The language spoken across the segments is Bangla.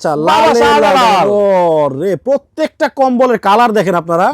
আচ্ছা, প্রত্যেকটা কম্বলের কালার দেখেন আপনারা,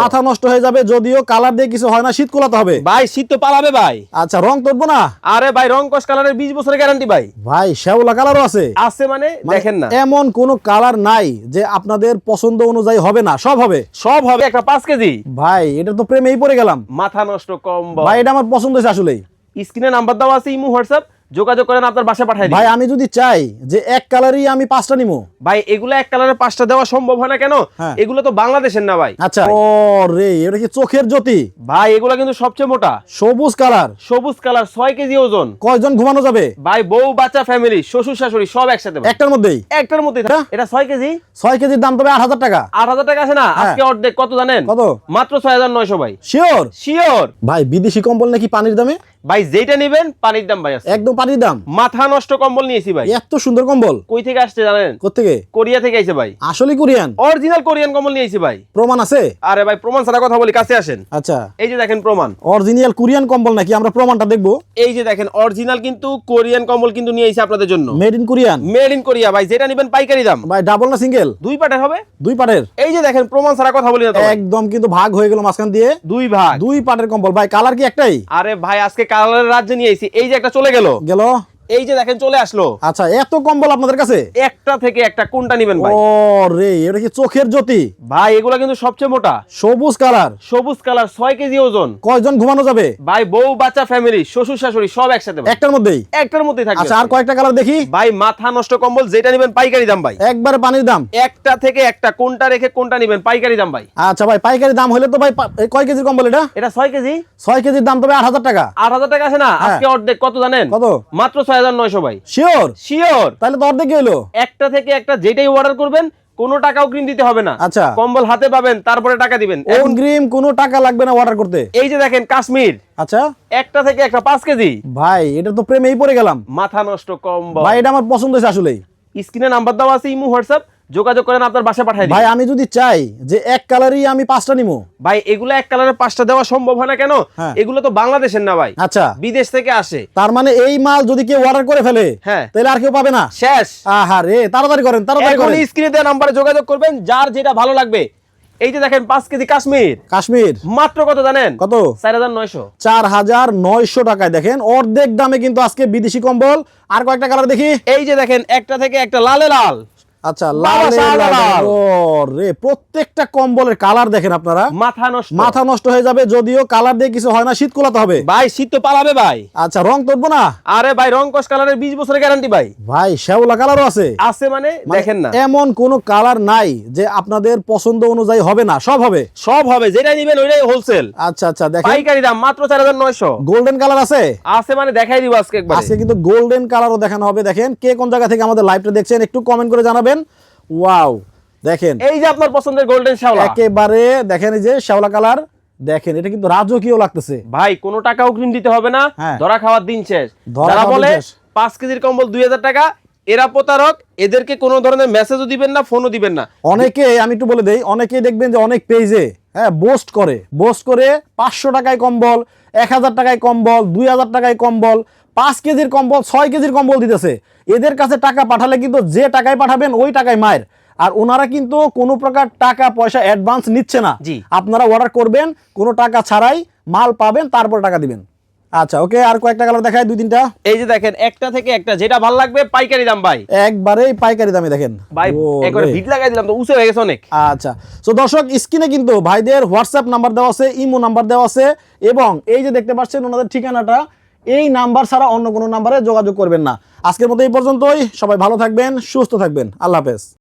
মাথা নষ্ট হয়ে যাবে। যদিও কালার দিয়ে কিছু হয় না, শীত কোলাতে হবে ভাই, শীত তো পালাবে ভাই। আচ্ছা, রং তুলবো না? আরে ভাই, রং কস কালারের 20 বছরের গ্যারান্টি ভাই। ভাই শ্যাওলা কালারও আছে? আছে মানে দেখেন না, এমন কোন কালার নাই যে আপনাদের পছন্দ অনুযায়ী হবে না, সব হবে। সব হবে। একটা 5 কেজি ভাই, এটা তো প্রেমেই পড়ে গেলাম। মাথা নষ্ট কম্বল ভাই, এটা আমার পছন্দ হয়েছে আসলেই। স্ক্রিনে নাম্বার দেওয়া আছে, ইমো হোয়াটসঅ্যাপ, যোগাযোগ করেন, আপনার বাসায় পাঠিয়ে দিই। ভাই, আমি যদি চাই যে এক কালারই আমি 5টা নিবো, ভাই এগুলো এক কালারে 5টা দেওয়া সম্ভব হয় না। কেন? হ্যাঁ। এগুলো তো বাংলাদেশের না ভাই। আচ্ছা, ও রে, এটা কি চোখের জ্যোতি? ভাই এগুলো কিন্তু সবচেয়ে মোটা, সবুজ কালার, 6 কেজি ওজন। কয়জন ঘুমানো যাবে? ভাই বউ বাচ্চা ফ্যামিলি শ্বশুর শাশুড়ি সব একসাথে ভাই। একটার মধ্যেই? একটার মধ্যে। এটা 6 কেজি। 6 কেজির দাম তবে 8,000 টাকা। 8,000 টাকা আছে না? আজকে অর্ধেক কত জানেন? কত? মাত্র 6,900 ভাই। শিওর? শিওর ভাই, বিদেশি কম্বল নাকি পানির দামে? ভাই, যেটা নেবেন পানির দাম ভাই আছে। একদম পানির দাম। মাথা নষ্ট কম্বল নিয়েছি ভাই। এত সুন্দর কম্বল কই থেকে আসছে জানেন? কোত্থেকে? কোরিয়া থেকে আইছে ভাই। আসলে কোরিয়ান? অরিজিনাল কোরিয়ান কম্বল নিয়েছি ভাই। প্রমাণ আছে? আরে ভাই, প্রমাণ ছাড়া কথা বলি, কাছে আসেন। আচ্ছা, এই যে দেখেন প্রমাণ। অরিজিনাল কোরিয়ান কম্বল নাকি? আমরা প্রমাণটা দেখবো। এই যে দেখেন অরিজিনাল কিন্তু কোরিয়ান কম্বল কিন্তু নিয়ে আইছি আপনাদের জন্য। Made in Korean? Made in Korea ভাই। যেটা নেবেন পাইকারি দাম। ভাই, ডাবল না সিঙ্গেল? 2 পার্টের হবে। 2 পার্টের? এই যে দেখেন প্রমাণ ছাড়া কথা বলি না তো ভাই। একদম কিন্তু ভাগ হয়ে গেল মাঝখান দিয়ে। 2 ভাগ। 2 পার্টের কম্বল। ভাই, কালার কি একটাই? আরে ভাই, আজকে কালারের রাজ্যে নিয়ে আইছি। এই যে একটা চলে গেল। এই যে দেখেন চলে আসলো। আচ্ছা, এত কম্বল আপনাদের কাছে? একটা থেকে একটা, কোনটা নেবেন ভাই? ও রে, এটা কি চোখের জ্যোতি? ভাই এগুলা কিন্তু সবচেয়ে মোটা, সবুজ কালার, 6 কেজি ওজন। কয়জন ঘুমানো যাবে? ভাই বউ বাচ্চা ফ্যামিলি শ্বশুর শাশুড়ি সব একসাথে ভাই। একটার মধ্যেই? একটার মধ্যেই থাকবে। আচ্ছা, আর কয়েকটা কালার দেখি। ভাই মাথা নষ্ট কম্বল যেটা নেবেন পাইকারি দাম ভাই। একবারে পানির দাম? একটা থেকে একটা, কোনটা রেখে কোনটা নেবেন পাইকারি দাম ভাই। আচ্ছা ভাই, পাইকারি দাম হলে তো ভাই কয় কেজির কম্বল এটা? এটা 6 কেজি। 6 কেজির দাম তবে 8,000 টাকা। 8,000 টাকা আছে না? আজকে অর্ধেক কত জানেন? কত? মাত্র 6,900 ভাই। শিওর? শিওর। তাহলে তো অর্ধেক হলো। একটা থেকে একটা যেটাই অর্ডার করবেন কোনো টাকা অগ্রিম দিতে হবে না। আচ্ছা, কম্বল হাতে পাবেন, তারপরে টাকা দিবেন। অগ্রিম কোনো টাকা লাগবে না অর্ডার করতে। এই যে দেখেন কাশ্মীর। আচ্ছা, একটা থেকে একটা 5 কেজি। ভাই, এটা তো প্রেমেই পড়ে গেলাম। মাথা নষ্ট কম্বল ভাই, এটা আমার পছন্দ হয়েছে আসলেই। স্ক্রিনে নাম্বার দেওয়া আছে, ইমো হোয়াটসঅ্যাপ, যোগাযোগ করেন, আপনার বাসায় পাঠিয়ে দিই। ভাই, আমি যদি চাই যে এক কালারই আমি 5টা নিবো, ভাই এগুলো এক কালারে 5টা দেওয়া সম্ভব হয় না। কেন? হ্যাঁ। এগুলো তো বাংলাদেশের না ভাই। আচ্ছা, বিদেশ থেকে আসে। তার মানে এই মাল যদি কেউ অর্ডার করে ফেলে, হ্যাঁ, তাহলে আর কেউ পাবে না। শেষ। আহারে, তাড়াতাড়ি করেন, তাড়াতাড়ি এখন করেন। স্ক্রিনে দেওয়া নাম্বারে যোগাযোগ করবেন, যার যেটা ভালো লাগবে। এই যে দেখেন 5 কেজি কাশ্মীর। কাশ্মীর মাত্র কত জানেন? কত? 4,900। 4,900 টাকায় দেখেন অর্ধেক দামে কিন্তু আজকে বিদেশি কম্বল। আর কয়েকটা কালার দেখি। এই যে দেখেন একটা থেকে একটা, লালে লাল। আচ্ছা, লাল লাল। ও রে, প্রত্যেকটা কম্বলের কালার দেখেন আপনারা, মাথা নষ্ট হয়ে যাবে। যদিও কালার দিয়ে কিছু হয় না, শীত কোলাতে হবে ভাই। শীত তো পালাবে ভাই। আচ্ছা, রং তুলবো না? আরে ভাই, রং কস কালারের 20 বছরের গ্যারান্টি ভাই। ভাই, শ্যাওলা কালারও আছে? আছে মানে দেখেন না, এমন কোন কালার নাই যে আপনাদের পছন্দ অনুযায়ী হবে না, সব হবে। সব হবে। যেটাই নেবেন ওইটাই হোলসেল। আচ্ছা আচ্ছা, দেখেন পাইকারি দাম মাত্র 4,900। গোল্ডেন কালার আছে? আছে মানে দেখাই দিব আজকে একবার। আজকে কিন্তু গোল্ডেন কালারও দেখানো হবে। দেখেন কে কোন জায়গা থেকে আমাদের লাইভটা দেখছেন একটু কমেন্ট করে জানাবেন। ওয়াও, দেখেন এই যে আপনার পছন্দের গোল্ডেন শ্যাওলা, একেবারে দেখেন এই যে শ্যাওলা কালার। দেখেন এটা কিন্তু রাজকীয় লাগতেছে। ভাই কোনো টাকা অগ্রিম দিতে হবে না। হ্যাঁ। ধরা খাওয়ার দিন শেষ। যারা বলে 5 কেজির কম্বল 2,000 টাকা, এরা প্রতারক। এদেরকে কোনো ধরনের মেসেজও দিবেন না, ফোনও দিবেন না। অনেকে, আমি একটু বলে দেই, অনেকেই দেখবেন যে অনেক পেজে বোস্ট করে 500 টাকায় কম্বল, 1,000 টাকায় কম্বল, 2,000 টাকায় কম্বল, 5 কেজির কম্বল, 6 কেজির কম্বল দিতেছে। এদের কাছে টাকা পাঠালে কিন্তু যে টাকায় পাঠাবেন ওই টাকায় মায়ের। আর ওনারা কিন্তু কোনো প্রকার টাকা পয়সা অ্যাডভান্স নিচ্ছে না। আপনারা অর্ডার করবেন, কোনো টাকা ছাড়াই মাল পাবেন, তারপর টাকা দিবেন। আচ্ছা, ওকে, আর কয়েকটা কালার দেখায়, 2-3টা। এই যে দেখেন একটা থেকে একটা, যেটা ভালো লাগবে পাইকারি দাম ভাই। একবারেই পাইকারি দামে দেখেন ভাই। একবারে ভিড লাগাই দিলাম তো, উঁচু হয়ে গেছে অনেক। আচ্ছা, তো দর্শক স্ক্রিনে কিন্তু ভাইদের হোয়াটসঅ্যাপ নাম্বার দেওয়া আছে, ইমো নাম্বার দেওয়া আছে, এবং এই যে দেখতে পাচ্ছেন ওনাদের ঠিকানাটা। এই নাম্বার ছাড়া অন্য কোনো নাম্বারে যোগাযোগ করবেন না। আজকের মতো এই পর্যন্তই। সবাই ভালো থাকবেন, সুস্থ থাকবেন। আল্লাহ হাফেজ।